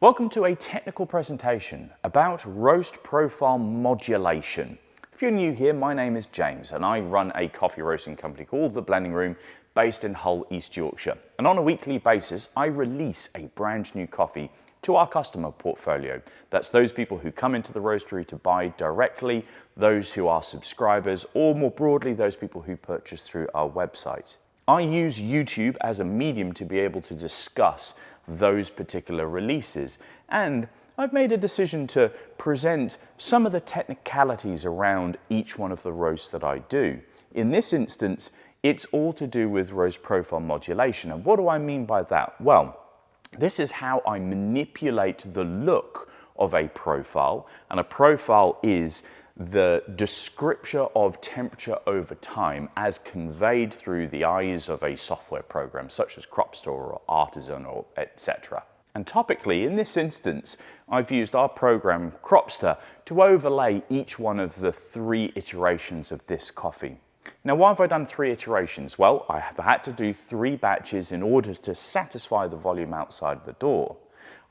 Welcome to a technical presentation about roast profile modulation. If you're new here, my name is James and I run a coffee roasting company called The Blending Room based in Hull, East Yorkshire. And on a weekly basis, I release a brand new coffee to our customer portfolio. That's those people who come into the roastery to buy directly, those who are subscribers, or more broadly, those people who purchase through our website. I use YouTube as a medium to be able to discuss those particular releases, and I've made a decision to present some of the technicalities around each one of the roasts that I do. In this instance, it's all to do with roast profile modulation. And what do I mean by that? Well, this is how I manipulate the look of a profile, and a profile is the description of temperature over time as conveyed through the eyes of a software program such as Cropstore or Artisan or etc. And topically, in this instance, I've used our program Cropstore to overlay each one of the 3 iterations of this coffee. Now, why have I done 3 iterations? Well, I have had to do 3 batches in order to satisfy the volume outside the door.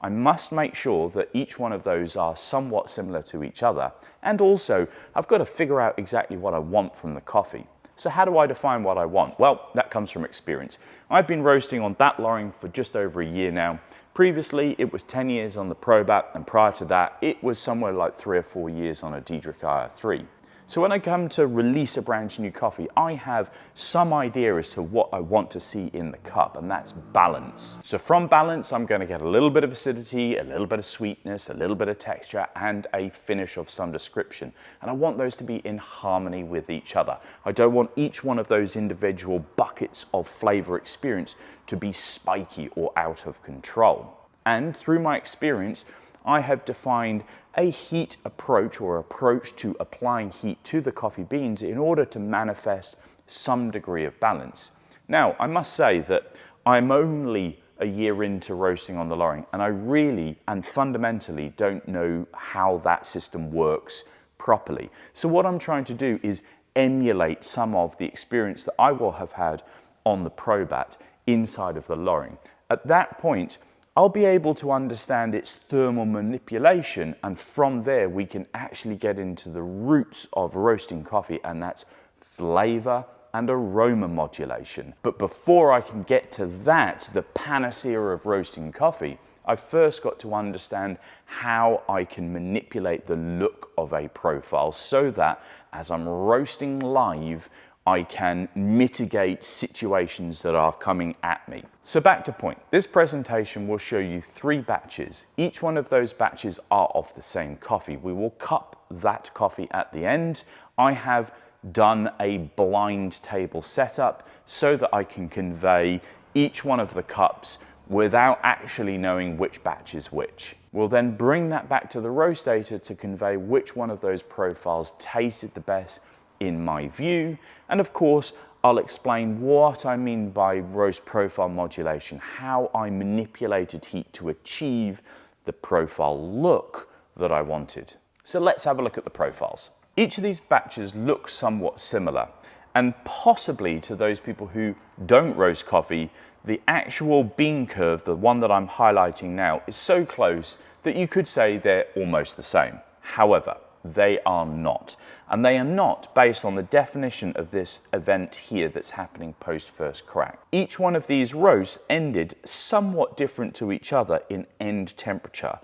I must make sure that each one of those are somewhat similar to each other, and also I've got to figure out exactly what I want from the coffee. So how do I define what I want? Well, that comes from experience. I've been roasting on that Loring for just over a year now. Previously, it was 10 years on the Probat, and prior to that, it was somewhere like 3 or 4 years on a Diedrich IR3. So when I come to release a brand new coffee, I have some idea as to what I want to see in the cup, and that's balance. So from balance, I'm going to get a little bit of acidity, a little bit of sweetness, a little bit of texture, and a finish of some description. And I want those to be in harmony with each other. I don't want each one of those individual buckets of flavor experience to be spiky or out of control. And through my experience, I have defined a heat approach or approach to applying heat to the coffee beans in order to manifest some degree of balance. Now, I must say that I'm only a year into roasting on the Loring, and I really and fundamentally don't know how that system works properly. So what I'm trying to do is emulate some of the experience that I will have had on the Probat inside of the Loring. At that point, I'll be able to understand its thermal manipulation, and from there we can actually get into the roots of roasting coffee, and that's flavor and aroma modulation. But before I can get to that, the panacea of roasting coffee, I've first got to understand how I can manipulate the look of a profile so that as I'm roasting live, I can mitigate situations that are coming at me. So back to point. This presentation will show you 3 batches. Each one of those batches are of the same coffee. We will cup that coffee at the end. I have done a blind table setup so that I can convey each one of the cups without actually knowing which batch is which. We'll then bring that back to the roast data to convey which one of those profiles tasted the best in my view, and of course I'll explain what I mean by roast profile modulation, how I manipulated heat to achieve the profile look that I wanted. So let's have a look at the profiles. Each of these batches looks somewhat similar, and possibly to those people who don't roast coffee, the actual bean curve, the one that I'm highlighting now, is so close that you could say they're almost the same. However, they are not. And they are not based on the definition of this event here that's happening post first crack. Each one of these roasts ended somewhat different to each other in end temperature.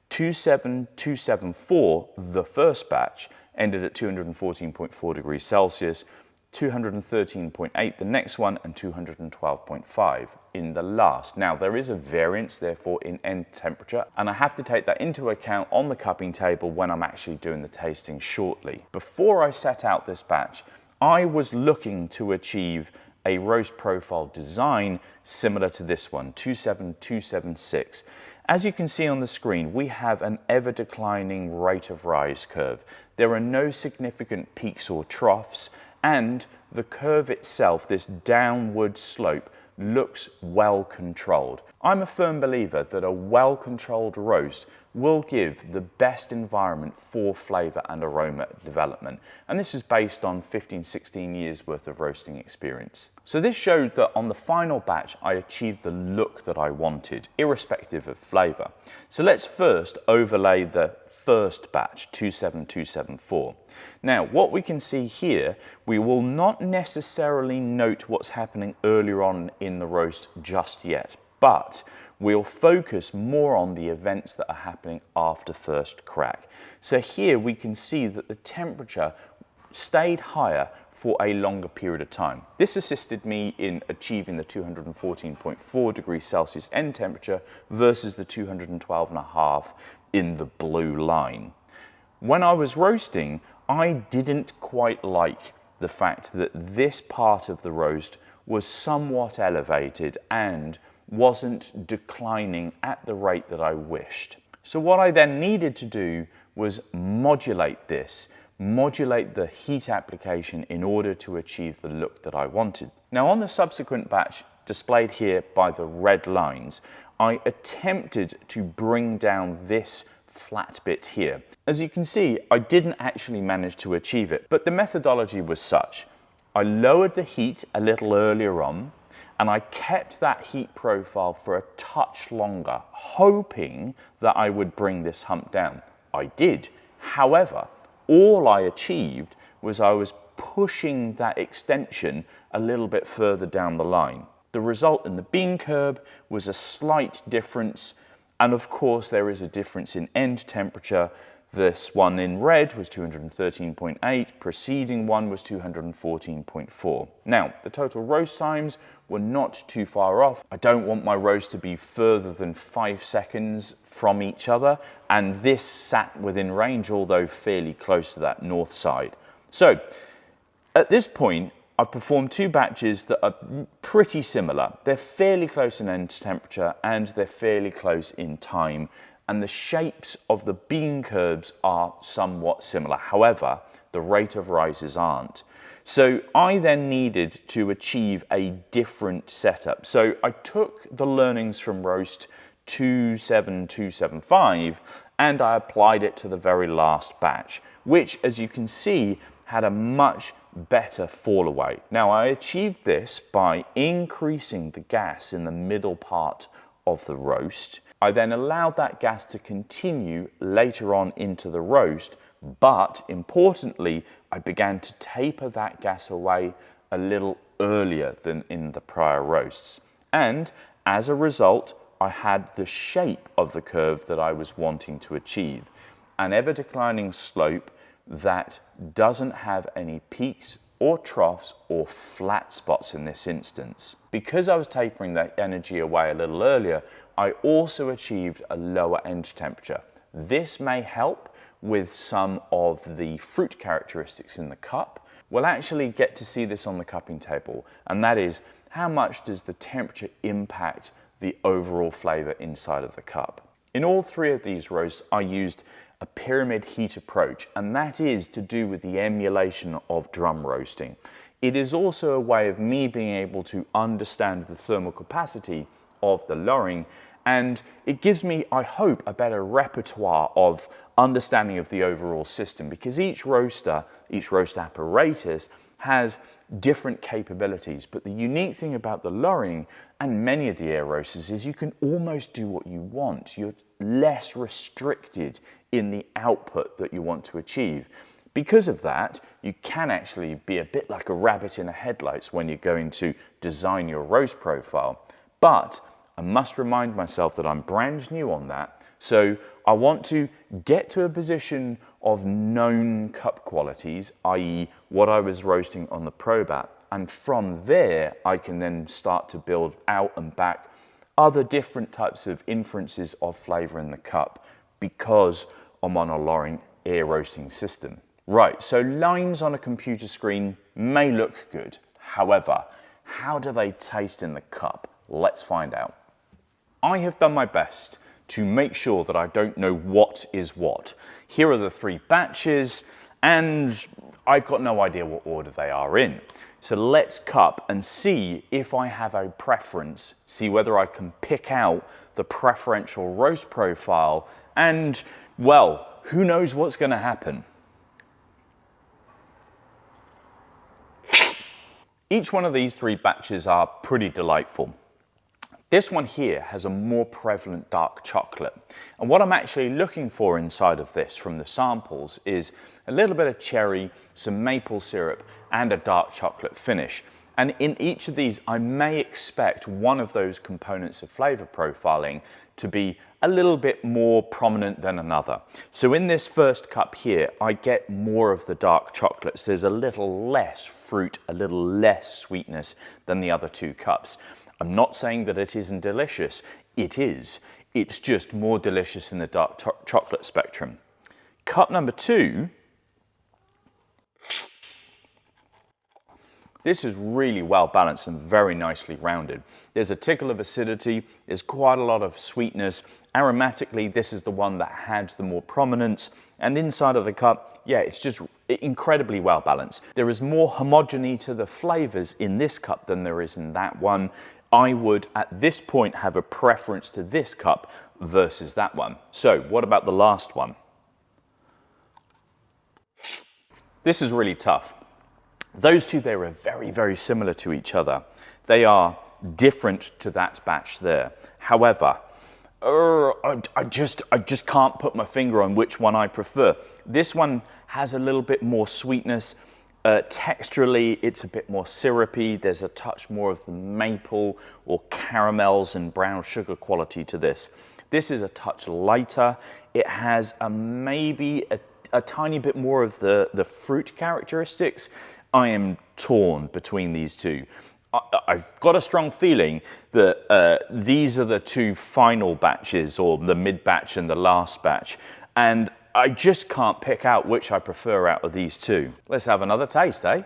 27274, the first batch, ended at 214.4 degrees Celsius, 213.8 the next one, and 212.5 in the last. Now there is a variance therefore in end temperature, and I have to take that into account on the cupping table when I'm actually doing the tasting shortly. Before I set out this batch, I was looking to achieve a roast profile design similar to this one, 27276. As you can see on the screen, we have an ever declining rate of rise curve. There are no significant peaks or troughs, and the curve itself, this downward slope, looks well controlled. I'm a firm believer that a well controlled roast will give the best environment for flavour and aroma development. And this is based on 15-16 years worth of roasting experience. So this showed that on the final batch I achieved the look that I wanted, irrespective of flavour. So let's first overlay the first batch, 27274. Now what we can see here, we will not necessarily note what's happening earlier on in the roast just yet, but we'll focus more on the events that are happening after first crack. So here we can see that the temperature stayed higher for a longer period of time. This assisted me in achieving the 214.4 degrees Celsius end temperature versus the 212.5 in the blue line. When I was roasting, I didn't quite like the fact that this part of the roast was somewhat elevated and wasn't declining at the rate that I wished. So what I then needed to do was modulate this, modulate the heat application in order to achieve the look that I wanted. Now on the subsequent batch, displayed here by the red lines, I attempted to bring down this flat bit here. As you can see, I didn't actually manage to achieve it, but the methodology was such. I lowered the heat a little earlier on, and I kept that heat profile for a touch longer, hoping that I would bring this hump down. I did. However, all I achieved was I was pushing that extension a little bit further down the line. The result in the bean curb was a slight difference, and of course there is a difference in end temperature. This one in red was 213.8, preceding one was 214.4. Now, the total roast times were not too far off. I don't want my roast to be further than 5 seconds from each other, and this sat within range, although fairly close to that north side. So, at this point, I've performed 2 batches that are pretty similar. They're fairly close in end temperature and they're fairly close in time, and the shapes of the bean curbs are somewhat similar. However, the rate of rises aren't. So I then needed to achieve a different setup. So I took the learnings from roast 27275 and I applied it to the very last batch, which, as you can see, had a much better fall away. Now I achieved this by increasing the gas in the middle part of the roast. I then allowed that gas to continue later on into the roast, but importantly, I began to taper that gas away a little earlier than in the prior roasts. And as a result, I had the shape of the curve that I was wanting to achieve, an ever declining slope that doesn't have any peaks or troughs or flat spots in this instance. Because I was tapering that energy away a little earlier, I also achieved a lower end temperature. This may help with some of the fruit characteristics in the cup. We'll actually get to see this on the cupping table, and that is how much does the temperature impact the overall flavour inside of the cup. In all 3 of these roasts, I used a pyramid heat approach, and that is to do with the emulation of drum roasting. It is also a way of me being able to understand the thermal capacity of the Loring, and it gives me, I hope, a better repertoire of understanding of the overall system, because each roast apparatus has different capabilities. But the unique thing about the Loring and many of the air roasters is you can almost do what you want. You're less restricted in the output that you want to achieve. Because of that, you can actually be a bit like a rabbit in a headlights when you're going to design your roast profile. But I must remind myself that I'm brand new on that, so I want to get to a position of known cup qualities, i.e. what I was roasting on the Probat, and from there I can then start to build out and back other different types of inferences of flavour in the cup, because I'm on a Loring air roasting system. Right, so lines on a computer screen may look good. However, how do they taste in the cup? Let's find out. I have done my best to make sure that I don't know what is what. Here are the 3 batches, and I've got no idea what order they are in. So let's cup and see if I have a preference, see whether I can pick out the preferential roast profile, and, well, who knows what's going to happen. Each one of these 3 batches are pretty delightful. This one here has a more prevalent dark chocolate. And what I'm actually looking for inside of this from the samples is a little bit of cherry, some maple syrup, and a dark chocolate finish. And in each of these, I may expect one of those components of flavor profiling to be a little bit more prominent than another. So in this first cup here, I get more of the dark chocolates. There's a little less fruit, a little less sweetness than the other 2 cups. I'm not saying that it isn't delicious. It is. It's just more delicious in the dark chocolate spectrum. Cup number 2, this is really well balanced and very nicely rounded. There's a tickle of acidity, there's quite a lot of sweetness. Aromatically, this is the one that had the more prominence. And inside of the cup, yeah, it's just incredibly well balanced. There is more homogeny to the flavors in this cup than there is in that one. I would, at this point, have a preference to this cup versus that one. So, what about the last one? This is really tough. Those 2 there are very, very similar to each other. They are different to that batch there. However, I just can't put my finger on which one I prefer. This one has a little bit more sweetness. Texturally, it's a bit more syrupy. There's a touch more of the maple or caramels and brown sugar quality to this. This is a touch lighter. It has maybe a tiny bit more of the fruit characteristics. I am torn between these 2. I've got a strong feeling that these are the 2 final batches, or the mid batch and the last batch. And I just can't pick out which I prefer out of these 2. Let's have another taste, eh?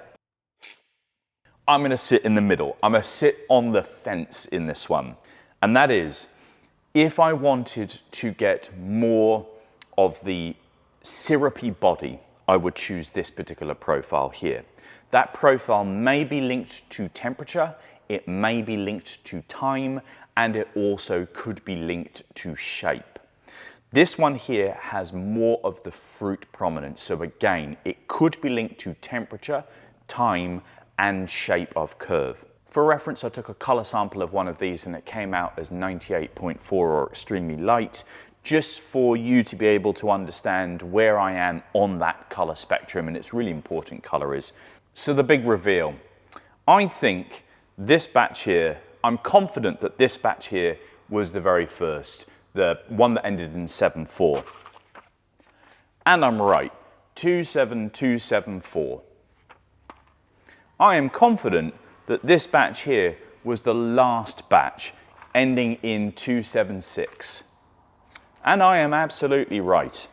I'm going to sit in the middle. I'm going to sit on the fence in this one. And that is, if I wanted to get more of the syrupy body, I would choose this particular profile here. That profile may be linked to temperature, it may be linked to time, and it also could be linked to shape. This one here has more of the fruit prominence. So again, it could be linked to temperature, time, and shape of curve. For reference, I took a color sample of one of these and it came out as 98.4 or extremely light, just for you to be able to understand where I am on that color spectrum, and it's really important color is. So the big reveal. I think this batch here, I'm confident that this batch here was the very first, the one that ended in 7.4. And I'm right, 27274. I am confident that this batch here was the last batch, ending in 276. And I am absolutely right,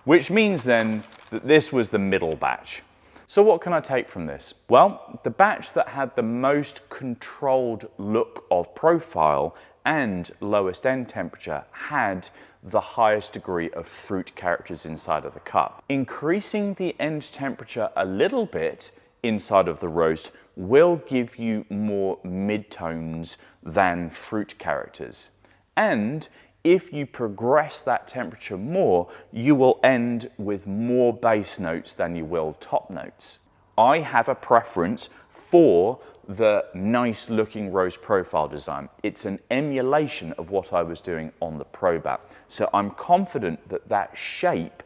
which means then that this was the middle batch. So what can I take from this? Well, the batch that had the most controlled look of profile and lowest end temperature had the highest degree of fruit characters inside of the cup. Increasing the end temperature a little bit inside of the roast will give you more mid-tones than fruit characters. And if you progress that temperature more, you will end with more base notes than you will top notes. I have a preference for the nice looking roast profile design. It's an emulation of what I was doing on the ProBat. So I'm confident that that shape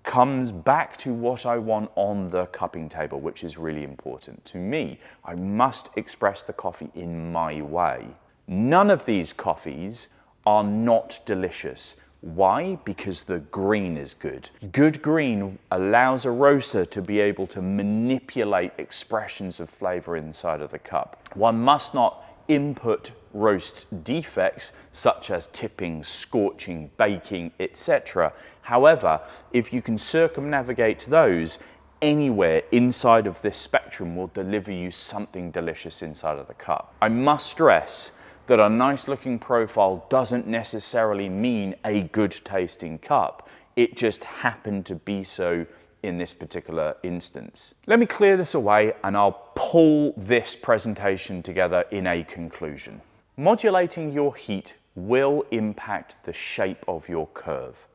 comes back to what I want on the cupping table, which is really important. To me, I must express the coffee in my way. None of these coffees are not delicious. Why? Because the green is good. Good green allows a roaster to be able to manipulate expressions of flavor inside of the cup. One must not input roast defects such as tipping, scorching, baking, etc. However, if you can circumnavigate those, anywhere inside of this spectrum will deliver you something delicious inside of the cup. I must stress that a nice looking profile doesn't necessarily mean a good tasting cup. It just happened to be so in this particular instance. Let me clear this away and I'll pull this presentation together in a conclusion. Modulating your heat will impact the shape of your curve.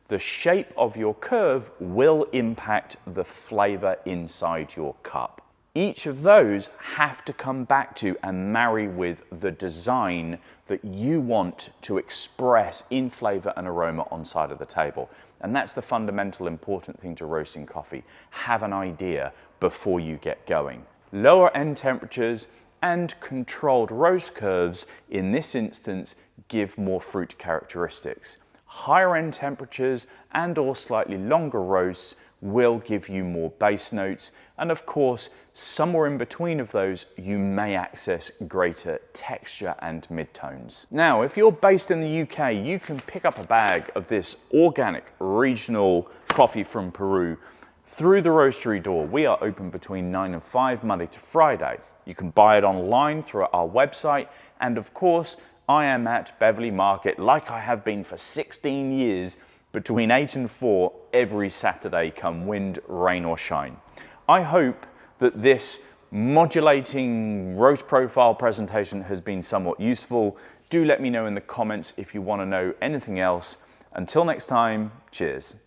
The shape of your curve will impact the flavour inside your cup. Each of those have to come back to and marry with the design that you want to express in flavour and aroma on side of the table. And that's the fundamental important thing to roasting coffee. Have an idea before you get going. Lower end temperatures and controlled roast curves in this instance give more fruit characteristics. Higher end temperatures and or slightly longer roasts will give you more base notes, and of course somewhere in between of those you may access greater texture and midtones. Now if you're based in the UK, you can pick up a bag of this organic regional coffee from Peru through the roastery door. We are open between 9 and 5 Monday to Friday. You can buy it online through our website, and of course I am at Beverley Market like I have been for 16 years between 8 and 4 every Saturday come wind, rain or shine. I hope that this modulating roast profile presentation has been somewhat useful. Do let me know in the comments if you want to know anything else. Until next time, cheers.